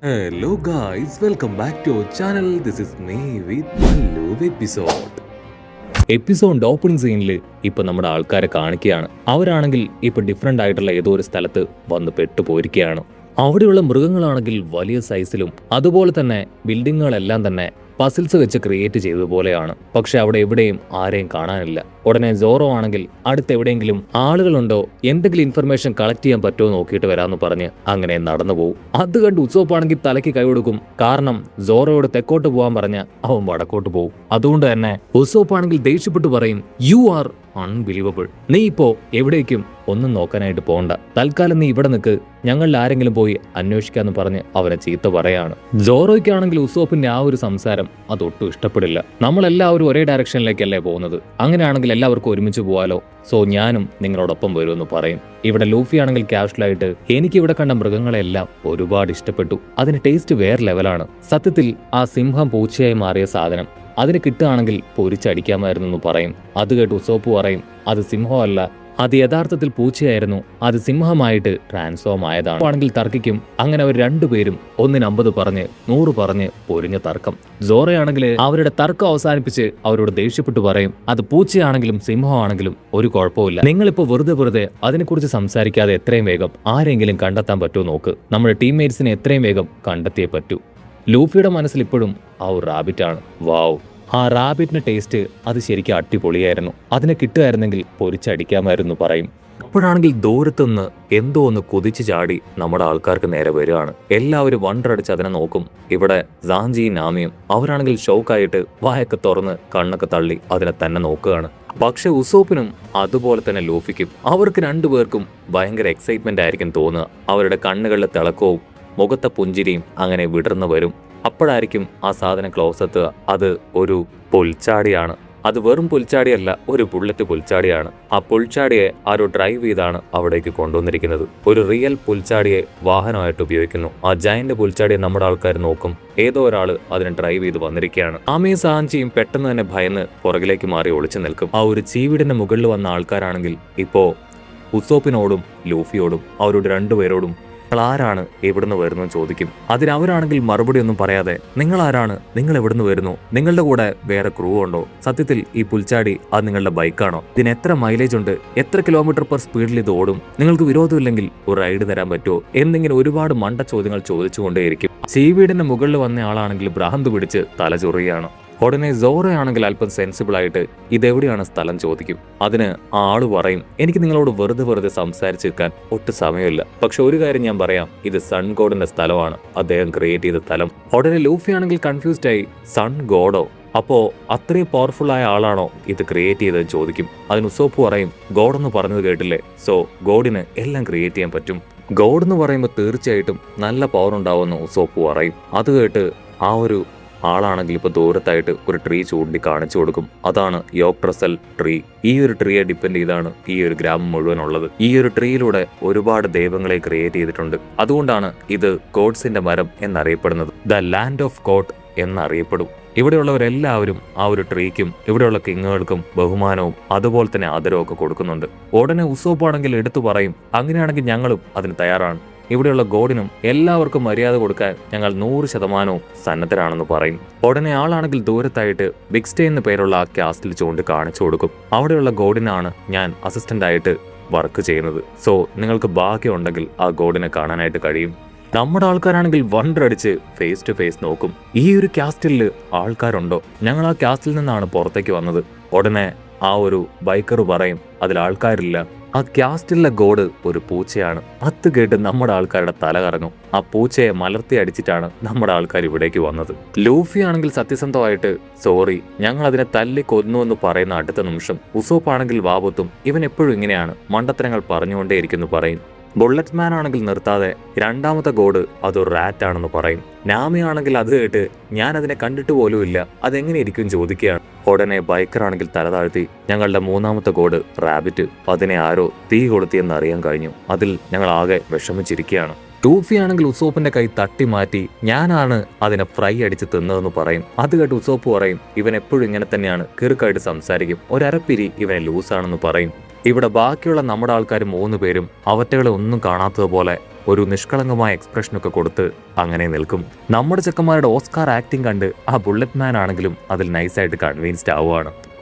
Hello guys, welcome back to our channel. This is me with Mallu episode. Episode opening സീനിൽ ഇപ്പൊ നമ്മുടെ ആൾക്കാരെ കാണിക്കുകയാണ്. അവരാണെങ്കിൽ ഇപ്പൊ ഡിഫറെന്റ് ആയിട്ടുള്ള ഏതോ ഒരു സ്ഥലത്ത് വന്ന് പെട്ടുപോയിരിക്കുകയാണ്. അവിടെയുള്ള മൃഗങ്ങളാണെങ്കിൽ വലിയ സൈസിലും അതുപോലെ തന്നെ ബിൽഡിങ്ങുകളെല്ലാം തന്നെ പസിൽസ് വെച്ച് ക്രിയേറ്റ് ചെയ്തതുപോലെയാണ്. പക്ഷെ അവിടെ എവിടെയും ആരെയും കാണാനില്ല. ഉടനെ സോറോ ആണെങ്കിൽ അടുത്ത് എവിടെയെങ്കിലും ആളുകളുണ്ടോ, എന്തെങ്കിലും ഇൻഫർമേഷൻ കളക്ട് ചെയ്യാൻ പറ്റുമോ നോക്കിയിട്ട് വരാമെന്ന് പറഞ്ഞ് അങ്ങനെ നടന്നു പോകും. അത് കണ്ട് ഉസോപ്പ് ആണെങ്കിൽ തലയ്ക്ക് കൈ കൊടുക്കും. കാരണം സോറോയോട് തെക്കോട്ട് പോകാൻ പറഞ്ഞ അവൻ വടക്കോട്ട് പോകും. അതുകൊണ്ട് തന്നെ ഉസോപ്പ് ആണെങ്കിൽ ദേഷ്യപ്പെട്ട് പറയും, യു ആർ അൺബിലീവബിൾ. നീ ഇപ്പോ എവിടേക്കും ഒന്നും നോക്കാനായിട്ട് പോകണ്ട, തൽക്കാലം നീ ഇവിടെ നിൽക്ക്, ഞങ്ങളിൽ ആരെങ്കിലും പോയി അന്വേഷിക്കാന്ന് പറഞ്ഞ് അവനെ ചീത്ത പറയാണ്. സോറോയ്ക്കാണെങ്കിൽ ഉസോപ്പിന്റെ ആ ഒരു സംസാരം അതൊട്ടും ഇഷ്ടപ്പെടില്ല. നമ്മളെല്ലാവരും ഒരേ ഡയറക്ഷനിലേക്കല്ലേ പോകുന്നത്, അങ്ങനെയാണെങ്കിൽ എല്ലാവർക്കും ഒരുമിച്ച് പോവാലോ, സോ ഞാനും നിങ്ങളോടൊപ്പം വരുമെന്ന് പറയും. ഇവിടെ ലൂഫി ആണെങ്കിൽ കാഷ്വലായിട്ട് എനിക്ക് ഇവിടെ കണ്ട മൃഗങ്ങളെല്ലാം ഒരുപാട് ഇഷ്ടപ്പെട്ടു, അതിന് ടേസ്റ്റ് വേറെ ലെവലാണ്. സത്യത്തിൽ ആ സിംഹം പൂച്ചയായി മാറിയ സാധനം അതിന് കിട്ടുകയാണെങ്കിൽ പൊരിച്ചടിക്കാമായിരുന്നു എന്ന് പറയും. അത് കേട്ട് ഉസോപ്പ് പറയും, അത് സിംഹമല്ല, അത് യഥാർത്ഥത്തിൽ പൂച്ചയായിരുന്നു, അത് സിംഹമായിട്ട് ട്രാൻസ്ഫോം ആയതാണ്. ആണെങ്കിൽ തർക്കിക്കും. അങ്ങനെ അവർ രണ്ടുപേരും 150 പറഞ്ഞ് 100 പറഞ്ഞ് പൊരിഞ്ഞ തർക്കം. സോറയാണെങ്കിൽ അവരുടെ തർക്കം അവസാനിപ്പിച്ച് അവരോട് ദേഷ്യപ്പെട്ടു പറയും, അത് പൂച്ചയാണെങ്കിലും സിംഹമാണെങ്കിലും ഒരു കുഴപ്പമില്ല, നിങ്ങളിപ്പോ വെറുതെ അതിനെക്കുറിച്ച് സംസാരിക്കാതെ എത്രയും വേഗം ആരെങ്കിലും കണ്ടെത്താൻ പറ്റുമോ നോക്ക്, നമ്മുടെ ടീംമേറ്റ്സിനെ എത്രയും വേഗം കണ്ടെത്തിയേ പറ്റൂ. ലൂഫിയുടെ മനസ്സിൽ ഇപ്പോഴും ആ ഒരു റാബിറ്റാണ്. വാവ്, ആ റാബിറ്റിന്റെ ടേസ്റ്റ് അത് ശരിക്കും അടിപൊളിയായിരുന്നു, അതിനെ കിട്ടുമായിരുന്നെങ്കിൽ പൊരിച്ചടിക്കാമായിരുന്നു പറയും. അപ്പോഴാണെങ്കിൽ ദൂരത്തുനിന്ന് എന്തോ ഒന്ന് കുതിച്ചു ചാടി നമ്മുടെ ആൾക്കാർക്ക് നേരെ വരികയാണ്. എല്ലാവരും വണ്ടടിച്ച് അതിനെ നോക്കും. ഇവിടെ സാഞ്ചിയും നാമിയും അവരാണെങ്കിൽ ഷോക്കായിട്ട് വായൊക്കെ തുറന്ന് കണ്ണൊക്കെ തള്ളി അതിനെ തന്നെ നോക്കുകയാണ്. പക്ഷെ ഉസോപ്പിനും അതുപോലെ തന്നെ ലൂഫിക്കും അവർക്ക് രണ്ടുപേർക്കും ഭയങ്കര എക്സൈറ്റ്മെന്റ് ആയിരിക്കും തോന്നുക. അവരുടെ കണ്ണുകളിലെ തിളക്കവും മുഖത്തെ പുഞ്ചിരിയും അങ്ങനെ വിടർന്നു വരും. അപ്പോഴായിരിക്കും ആ സാധനം ക്ലോസ് എത്തുക. അത് ഒരു പുൽച്ചാടിയാണ്. അത് വെറും പുൽച്ചാടിയല്ല, ഒരു ബുള്ളറ്റ് പുൽച്ചാടിയാണ്. ആ പുൽച്ചാടിയെ ആരോ ഡ്രൈവ് ചെയ്താണ് അവിടേക്ക് കൊണ്ടുവന്നിരിക്കുന്നത്. ഒരു റിയൽ പുൽച്ചാടിയെ വാഹനമായിട്ട് ഉപയോഗിക്കുന്നു. ആ ജയന്റ് പുൽച്ചാടിയെ നമ്മുടെ ആൾക്കാർ നോക്കും. ഏതോ ഒരാൾ അതിനെ ഡ്രൈവ് ചെയ്ത് വന്നിരിക്കുകയാണ്. ആമയും സാഞ്ചിയും പെട്ടെന്ന് തന്നെ ഭയന്ന് പുറകിലേക്ക് മാറി ഒളിച്ചു നിൽക്കും. ആ ഒരു ചീവീടിന്റെ മുകളിൽ വന്ന ആൾക്കാരാണെങ്കിൽ ഇപ്പോ ഉസോപ്പിനോടും ലൂഫിയോടും അവരോട് രണ്ടുപേരോടും ആരാണ് എവിടുന്ന് വരുന്നു ചോദിക്കും. അതിനവരാണെങ്കിൽ മറുപടി ഒന്നും പറയാതെ, നിങ്ങൾ ആരാണ്, നിങ്ങൾ എവിടുന്ന് വരുന്നു, നിങ്ങളുടെ കൂടെ വേറെ ക്രൂ ഉണ്ടോ, സത്യത്തിൽ ഈ പുൽച്ചാടി അത് നിങ്ങളുടെ ബൈക്കാണോ, ഇതിന് എത്ര മൈലേജ് ഉണ്ട്, എത്ര km/സ്പീഡിൽ ഇത് ഓടും, നിങ്ങൾക്ക് വിരോധമില്ലെങ്കിൽ ഒരു റൈഡ് തരാൻ പറ്റുമോ എന്നിങ്ങനെ ഒരുപാട് മണ്ട ചോദ്യങ്ങൾ ചോദിച്ചുകൊണ്ടേയിരിക്കും. സീവീഡിന്റെ മുകളിൽ വന്ന ആളാണെങ്കിൽ ഭ്രാന്ത് പിടിച്ച് തല ചൊറിയാണ്. ഉടനെ സോറയാണെങ്കിൽ അല്പം സെൻസിബിൾ ആയിട്ട് ഇതെവിടെയാണ് സ്ഥലം ചോദിക്കും. അതിന് ആ ആള് പറയും, എനിക്ക് നിങ്ങളോട് വെറുതെ സംസാരിച്ച് നിൽക്കാൻ ഒട്ടും സമയമില്ല, പക്ഷെ ഒരു കാര്യം ഞാൻ പറയാം, ഇത് സൺ ഗോഡിന്റെ സ്ഥലമാണ്, അദ്ദേഹം ക്രിയേറ്റ് ചെയ്ത സ്ഥലം. ഉടനെ ലൂഫി ആണെങ്കിൽ കൺഫ്യൂസ്ഡ് ആയി, സൺ ഗോഡോ, അപ്പോ അത്രയും പവർഫുൾ ആയ ആളാണോ ഇത് ക്രിയേറ്റ് ചെയ്തതെന്ന് ചോദിക്കും. അതിന് ഉസോപ്പ് പറയും, ഗോഡ് എന്ന് പറഞ്ഞത് കേട്ടില്ലേ, സോ ഗോഡിന് എല്ലാം ക്രിയേറ്റ് ചെയ്യാൻ പറ്റും. ഗോഡ് എന്ന് പറയുമ്പോൾ തീർച്ചയായിട്ടും നല്ല പവർ ഉണ്ടാവുമെന്ന് ഉസോപ്പ് പറയും. അത് കേട്ട് ആ ഒരു ആളാണെങ്കിൽ ഇപ്പൊ ദൂരത്തായിട്ട് ഒരു ട്രീ ചൂണ്ടി കാണിച്ചു കൊടുക്കും. അതാണ് യോക്ട്രസൽ ട്രീ. ഈ ഒരു ട്രീയെ ഡിപ്പെൻഡ് ചെയ്താണ് ഈ ഒരു ഗ്രാമം മുഴുവനുള്ളത്. ഈ ഒരു ട്രീയിലൂടെ ഒരുപാട് ദൈവങ്ങളെ ക്രിയേറ്റ് ചെയ്തിട്ടുണ്ട്. അതുകൊണ്ടാണ് ഇത് ഗോഡ്സിന്റെ മരം എന്നറിയപ്പെടുന്നത്. ദ ലാൻഡ് ഓഫ് ഗോഡ് എന്നറിയപ്പെടും. ഇവിടെയുള്ളവരെല്ലാവരും ആ ഒരു ട്രീക്കും ഇവിടെയുള്ള കിങ്ങുകൾക്കും ബഹുമാനവും അതുപോലെ തന്നെ ആദരവും ഒക്കെ കൊടുക്കുന്നുണ്ട്. ഉടനെ ഉസോപ്പാണെങ്കിൽ എടുത്തു പറയും, അങ്ങനെയാണെങ്കിൽ ഞങ്ങളും അതിന് തയ്യാറാണ്. ഇവിടെയുള്ള ഗോഡിനും എല്ലാവർക്കും മര്യാദ കൊടുക്കാൻ ഞങ്ങൾ 100% സന്നദ്ധരാണെന്ന് പറയും. ഉടനെ ആളാണെങ്കിൽ ദൂരത്തായിട്ട് ബിഗ് സ്റ്റേ എന്ന പേരുള്ള ആ കാസ്റ്റിൽ ചൂണ്ടി കാണിച്ചു കൊടുക്കും. അവിടെയുള്ള ഗോഡിനാണ് ഞാൻ അസിസ്റ്റന്റ് ആയിട്ട് വർക്ക് ചെയ്യുന്നത്, സോ നിങ്ങൾക്ക് ഭാഗ്യമുണ്ടെങ്കിൽ ആ ഗോഡിനെ കാണാനായിട്ട് കഴിയും. നമ്മുടെ ആൾക്കാരാണെങ്കിൽ വണ്ടടിച്ച് ഫേസ് ടു ഫേസ് നോക്കും. ഈ ഒരു കാസ്റ്റിൽ ആൾക്കാരുണ്ടോ, ഞങ്ങൾ ആ കാസ്റ്റിൽ നിന്നാണ് പുറത്തേക്ക് വന്നത്. ഉടനെ ആ ഒരു ബൈക്കർ പറയും, അതിൽ ആൾക്കാരില്ല, ആ കാസ്റ്റിലെ ഗോഡ് ഒരു പൂച്ചയാണ്. അത് കേട്ട് നമ്മുടെ ആൾക്കാരുടെ തല കറങ്ങും. ആ പൂച്ചയെ മലർത്തി അടിച്ചിട്ടാണ് നമ്മുടെ ആൾക്കാർ ഇവിടേക്ക് വന്നത്. ലൂഫി ആണെങ്കിൽ സത്യസന്ധമായിട്ട് സോറി, ഞങ്ങൾ അതിനെ തല്ലി കൊന്നു എന്ന് പറയുന്ന അടുത്ത നിമിഷം ഉസോപ്പ് ആണെങ്കിൽ വാപത്തും, ഇവൻ എപ്പോഴും ഇങ്ങനെയാണ്, മണ്ടത്തരങ്ങൾ പറഞ്ഞുകൊണ്ടേയിരിക്കുന്നു പറയും. ബുള്ളറ്റ് മാൻ ആണെങ്കിൽ നിർത്താതെ രണ്ടാമത്തെ ഗോഡ് അതൊരു റാറ്റ് ആണെന്ന് പറയും. നാമി ആണെങ്കിൽ അത് കേട്ട് ഞാൻ അതിനെ കണ്ടിട്ട് പോലുമില്ല, അതെങ്ങനെ ഇരിക്കും ചോദിക്കുകയാണ്. ഉടനെ ബൈക്കർ ആണെങ്കിൽ തല താഴ്ത്തി, ഞങ്ങളുടെ മൂന്നാമത്തെ ഗോഡ് റാബിറ്റ്, അതിനെ ആരോ തീ കൊളുത്തിയെന്ന് അറിയാൻ കഴിഞ്ഞു, അതിൽ ഞങ്ങൾ ആകെ വിഷമിച്ചിരിക്കുകയാണ്. ലൂഫി ആണെങ്കിൽ ഉസോപ്പിന്റെ കൈ തട്ടി മാറ്റി, ഞാനാണ് അതിനെ ഫ്രൈ അടിച്ച് തിന്നതെന്ന് പറയും. അത് കേട്ട് ഉസോപ്പ് പറയും, ഇവൻ എപ്പോഴും ഇങ്ങനെ തന്നെയാണ്, കിറുക്കായിട്ട് സംസാരിക്കും, ഒരപ്പിരി ഇവനെ ലൂസാണെന്ന് പറയും. ഇവിടെ ബാക്കിയുള്ള നമ്മുടെ ആൾക്കാർ 3 പേരും അവറ്റകളെ ഒന്നും കാണാത്തതുപോലെ ഒരു നിഷ്കളങ്കമായ എക്സ്പ്രഷനൊക്കെ കൊടുത്ത് അങ്ങനെ നിൽക്കും. നമ്മുടെ ചെക്കന്മാരുടെ ഓസ്കാർ ആക്ടിങ് കണ്ട് ആ ബുള്ളറ്റ് മാൻ ആണെങ്കിലും അതിൽ നൈസായിട്ട് കൺവിൻസ്ഡ് ആവുകയാണ്.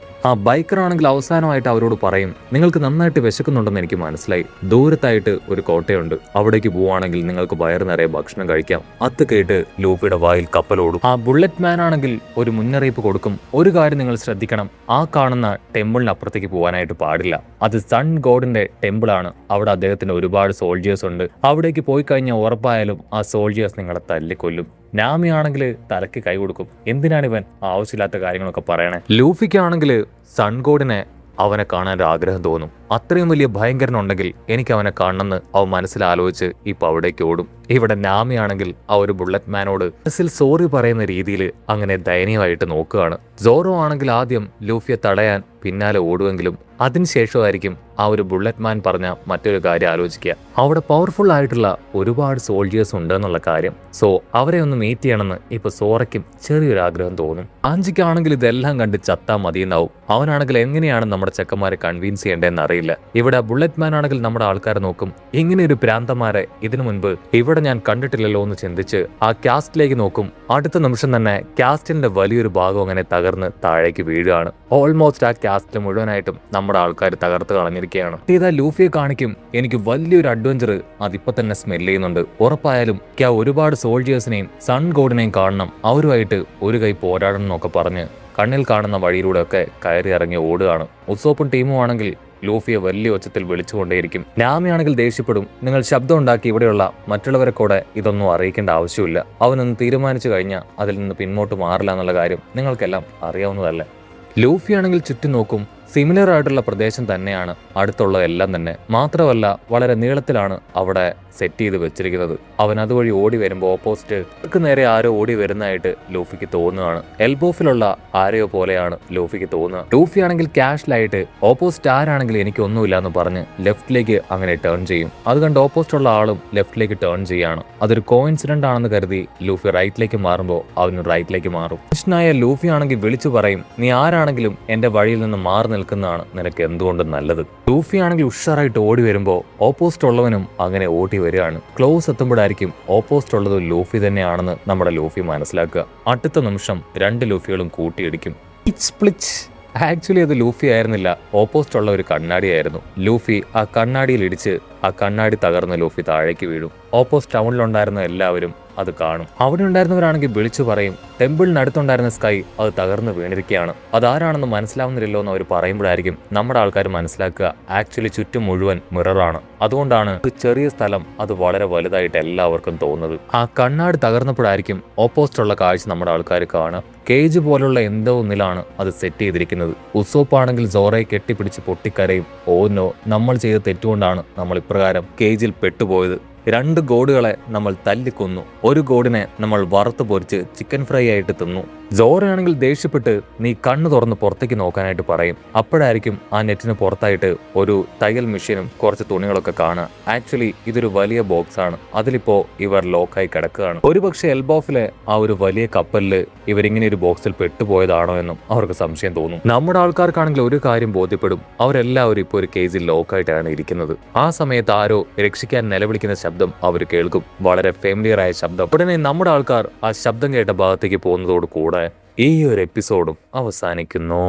ആ ബൈക്കറാണെങ്കിൽ അവസാനമായിട്ട് അവരോട് പറയും, നിങ്ങൾക്ക് നന്നായിട്ട് വിശക്കുന്നുണ്ടെന്ന് എനിക്ക് മനസ്സിലായി, ദൂരത്തായിട്ട് ഒരു കോട്ടയുണ്ട്, അവിടേക്ക് പോവുകയാണെങ്കിൽ നിങ്ങൾക്ക് വയറ് നിറയെ ഭക്ഷണം കഴിക്കാം. അത് കേട്ട് ലൂഫിയുടെ വായിൽ കപ്പലോടും. ആ ബുള്ളറ്റ് മാൻ ആണെങ്കിൽ ഒരു മുന്നറിയിപ്പ് കൊടുക്കും, ഒരു കാര്യം നിങ്ങൾ ശ്രദ്ധിക്കണം, ആ കാണുന്ന ടെമ്പിളിനപ്പുറത്തേക്ക് പോകാനായിട്ട് പാടില്ല, അത് സൺ ഗോഡിന്റെ ടെമ്പിളാണ്, അവിടെ അദ്ദേഹത്തിന്റെ ഒരുപാട് സോൾജിയേഴ്സ് ഉണ്ട്, അവിടേക്ക് പോയി കഴിഞ്ഞാൽ ഉറപ്പായാലും ആ സോൾജിയേഴ്സ് നിങ്ങളെ തല്ലിക്കൊല്ലും. നാമി ആണെങ്കിൽ തലയ്ക്ക് കൈ കൊടുക്കും, എന്തിനാണ് ഇവൻ ആവശ്യമില്ലാത്ത കാര്യങ്ങളൊക്കെ പറയണേ. ലൂഫിക്കാണെങ്കിൽ സൺഗോഡിനെ അവനെ കാണാൻ ഒരു ആഗ്രഹം തോന്നും. അത്രയും വലിയ ഭയങ്കരനുണ്ടെങ്കിൽ എനിക്ക് അവനെ കാണണമെന്ന് അവൻ മനസ്സിലാലോചിച്ച് ഇപ്പൊ അവിടേക്ക് ഓടും. ഇവിടെ നാമി ആണെങ്കിൽ ആ ഒരു ബുള്ളറ്റ് മാനോട് മനസ്സിൽ സോറി പറയുന്ന രീതിയിൽ അങ്ങനെ ദയനീയമായിട്ട് നോക്കുകയാണ്. സോറോ ആണെങ്കിൽ ആദ്യം ലൂഫിയെ തടയാൻ പിന്നാലെ ഓടുമെങ്കിലും അതിനുശേഷമായിരിക്കും ആ ഒരു ബുള്ളറ്റ് മാൻ പറഞ്ഞ മറ്റൊരു കാര്യം ആലോചിക്കുക. അവിടെ പവർഫുൾ ആയിട്ടുള്ള ഒരുപാട് സോൾജിയേഴ്സ് ഉണ്ട് എന്നുള്ള കാര്യം. സോ അവരെ ഒന്ന് മീറ്റ് ചെയ്യണമെന്ന് ഇപ്പൊ സോറയ്ക്കും ചെറിയൊരു ആഗ്രഹം തോന്നും. ആഞ്ചിക്കാണെങ്കിൽ ഇതെല്ലാം കണ്ട് ചത്താ മതിയെന്നാവും. അവനാണെങ്കിൽ എങ്ങനെയാണ് നമ്മുടെ ചെക്കന്മാരെ കൺവിൻസ് ചെയ്യേണ്ടതെന്ന് അറിയില്ല. ഇവിടെ ബുള്ളറ്റ് മാൻ ആണെങ്കിൽ നമ്മുടെ ആൾക്കാരെ നോക്കും, ഇങ്ങനെ ഒരു പ്രാന്തന്മാരെ ഇതിനു മുൻപ് ഇവിടെ ഞാൻ കണ്ടിട്ടില്ലല്ലോ എന്ന് ചിന്തിച്ച് ആ കാസ്റ്റിലേക്ക് നോക്കും. അടുത്ത നിമിഷം തന്നെ കാസ്റ്റിന്റെ വലിയൊരു ഭാഗം അങ്ങനെ തകർന്ന് താഴേക്ക് വീഴുകയാണ്. ഓൾമോസ്റ്റ് ആ കാസ്റ്റിൽ മുഴുവനായിട്ടും നമ്മുടെ ആൾക്കാർ തകർത്ത് കളഞ്ഞിരിക്കുകയാണ്. ഇതാ ലൂഫിയെ കാണിക്കും, എനിക്ക് വലിയൊരു അഡ്വഞ്ചർ അതിപ്പോ തന്നെ സ്മെൽ ചെയ്യുന്നുണ്ട്, ഉറപ്പായാലും ഒരുപാട് സോൾജിയേഴ്സിനെയും സൺ ഗോഡിനെയും കാണണം, അവരുമായിട്ട് ഒരു കൈ പോരാടണം എന്നൊക്കെ പറഞ്ഞ് കണ്ണിൽ കാണുന്ന വഴിയിലൂടെ ഒക്കെ കയറി ഇറങ്ങി ഓടുകയാണ്. ഉസോപ്പും ടീമും ആണെങ്കിൽ ലൂഫിയെ വലിയ ഒച്ചത്തിൽ വിളിച്ചുകൊണ്ടേയിരിക്കും. നാമിയാണെങ്കിൽ ദേഷ്യപ്പെടും, നിങ്ങൾ ശബ്ദം ഉണ്ടാക്കി ഇവിടെയുള്ള മറ്റുള്ളവരെ കൂടെ ഇതൊന്നും അറിയിക്കേണ്ട ആവശ്യമില്ല, അവനൊന്ന് തീരുമാനിച്ചു കഴിഞ്ഞാൽ അതിൽ നിന്ന് പിന്നോട്ട് മാറില്ല എന്നുള്ള കാര്യം നിങ്ങൾക്കെല്ലാം അറിയാവുന്നതല്ലേ. ലൂഫി ആണെങ്കിൽ ചുറ്റും നോക്കും, സിമിലർ ആയിട്ടുള്ള പ്രദേശം തന്നെയാണ് അടുത്തുള്ള എല്ലാം തന്നെ, മാത്രമല്ല വളരെ നീളത്തിലാണ് അവിടെ സെറ്റ് ചെയ്ത് വെച്ചിരിക്കുന്നത്. അവൻ അതുവഴി ഓടി വരുമ്പോൾ ഓപ്പോസിറ്റ് നേരെ ആരോ ഓടി വരുന്നതായിട്ട് ലൂഫിക്ക് തോന്നുകയാണ്. എൽബോഫിലുള്ള ആരെയോ പോലെയാണ് ലൂഫിക്ക് തോന്നുക. ലൂഫി ആണെങ്കിൽ ക്യാഷ്ലായിട്ട് ഓപ്പോസിറ്റ് ആരാണെങ്കിൽ എനിക്കൊന്നുമില്ല എന്ന് പറഞ്ഞ് ലെഫ്റ്റിലേക്ക് അങ്ങനെ ടേൺ ചെയ്യും. അത് കണ്ട് ഓപ്പോസിറ്റ് ഉള്ള ആളും ലെഫ്റ്റിലേക്ക് ടേൺ ചെയ്യാണ്. അതൊരു കോയിൻസിഡന്റ് ആണെന്ന് കരുതി ലൂഫി റൈറ്റിലേക്ക് മാറുമ്പോൾ അവന് റൈറ്റിലേക്ക് മാറും. കൃഷ്ണനായ ലൂഫി ആണെങ്കിൽ വിളിച്ചു പറയും, നീ ആരാണെങ്കിലും എന്റെ വഴിയിൽ നിന്ന് മാറി നിൽക്കുന്നതാണ് നിനക്ക് എന്തുകൊണ്ടും നല്ലത്. ലൂഫി ആണെങ്കിൽ ഉഷാറായിട്ട് ഓടി വരുമ്പോൾ ഓപ്പോസിറ്റ് ഉള്ളവനും അങ്ങനെ ഓടി വരികയാണ്. ക്ലോസ് എത്തുമ്പോഴായിരിക്കും ഓപ്പോസിറ്റ് ഉള്ളത് ലൂഫി തന്നെയാണെന്ന് നമ്മുടെ ലൂഫി മനസ്സിലാക്കുക. അടുത്ത നിമിഷം രണ്ട് ലൂഫികളും കൂട്ടിയിടിക്കും. ആക്ച്വലി അത് ലൂഫി ആയിരുന്നില്ല, ഓപ്പോസിറ്റ് ഉള്ള ഒരു കണ്ണാടിയായിരുന്നു. ലൂഫി ആ കണ്ണാടിയിൽ ഇടിച്ച് ആ കണ്ണാടി തകർന്ന് ലൂഫി താഴേക്ക് വീഴും. ഓപ്പോസിറ്റ് ടൗണിലുണ്ടായിരുന്ന എല്ലാവരും അത് കാണും. അവിടെ ഉണ്ടായിരുന്നവരാണെങ്കിൽ വിളിച്ചു പറയും, ടെമ്പിളിനടുത്തുണ്ടായിരുന്ന സ്കൈ അത് തകർന്ന് വീണിരിക്കുകയാണ്, അതാരാണെന്ന് മനസ്സിലാവുന്നില്ലല്ലോ എന്ന് അവർ പറയുമ്പോഴായിരിക്കും നമ്മുടെ ആൾക്കാർ മനസ്സിലാക്കുക ആക്ച്വലി ചുറ്റും മുഴുവൻ മിററാണ്. അതുകൊണ്ടാണ് ഒരു ചെറിയ സ്ഥലം അത് വളരെ വലുതായിട്ട് എല്ലാവർക്കും തോന്നുന്നത്. ആ കണ്ണാടി തകർന്നപ്പോഴായിരിക്കും ഓപ്പോസിറ്റ് ഉള്ള കാഴ്ച നമ്മുടെ ആൾക്കാർ കാണുക. കേജ് പോലുള്ള എന്തോ ഒന്നിലാണ് അത് സെറ്റ് ചെയ്തിരിക്കുന്നത്. ഉസോപ്പാണെങ്കിൽ സോറയെ കെട്ടിപ്പിടിച്ച് പൊട്ടിക്കരയും, ഓ നോ, നമ്മൾ ചെയ്ത തെറ്റുകൊണ്ടാണ് നമ്മൾ ഇപ്രകാരം കേജിൽ പെട്ടുപോയത്. 2 ഗോഡുകളെ നമ്മൾ തല്ലിക്കൊന്നു, ഒരു ഗോഡിനെ നമ്മൾ വറുത്ത് പൊരിച്ച് ചിക്കൻ ഫ്രൈ ആയിട്ട് തിന്നു. സോറയാണെങ്കിൽ ദേഷ്യപ്പെട്ട് നീ കണ്ണു തുറന്ന് പുറത്തേക്ക് നോക്കാനായിട്ട് പറയും. അപ്പോഴായിരിക്കും ആ നെറ്റിന് പുറത്തായിട്ട് ഒരു തയ്യൽ മെഷീനും കുറച്ച് തുണികളൊക്കെ കാണുക. ആക്ച്വലി ഇതൊരു വലിയ ബോക്സ് ആണ്, അതിലിപ്പോ ഇവർ ലോക്കായി കിടക്കുകയാണ്. ഒരുപക്ഷെ എൽബോഫിലെ ആ ഒരു വലിയ കപ്പലില് ഇവരിങ്ങനെ ഒരു ബോക്സിൽ പെട്ടുപോയതാണോ എന്നും അവർക്ക് സംശയം തോന്നും. നമ്മുടെ ആൾക്കാർക്കാണെങ്കിൽ ഒരു കാര്യം ബോധ്യപ്പെടും, അവരെല്ലാവരും ഇപ്പോൾ ഒരു കേസിൽ ലോക്കായിട്ടാണ് ഇരിക്കുന്നത്. ആ സമയത്ത് ആരോ രക്ഷിക്കാൻ നിലവിളിക്കുന്ന ശബ്ദം അവർ കേൾക്കും, വളരെ ഫെമിലിയർ ആയ ശബ്ദം. ഉടനെ നമ്മുടെ ആൾക്കാർ ആ ശബ്ദം കേട്ട ഭാഗത്തേക്ക് പോകുന്നതോട് കൂടെ ഈ ഒരു എപ്പിസോഡും അവസാനിക്കുന്നു.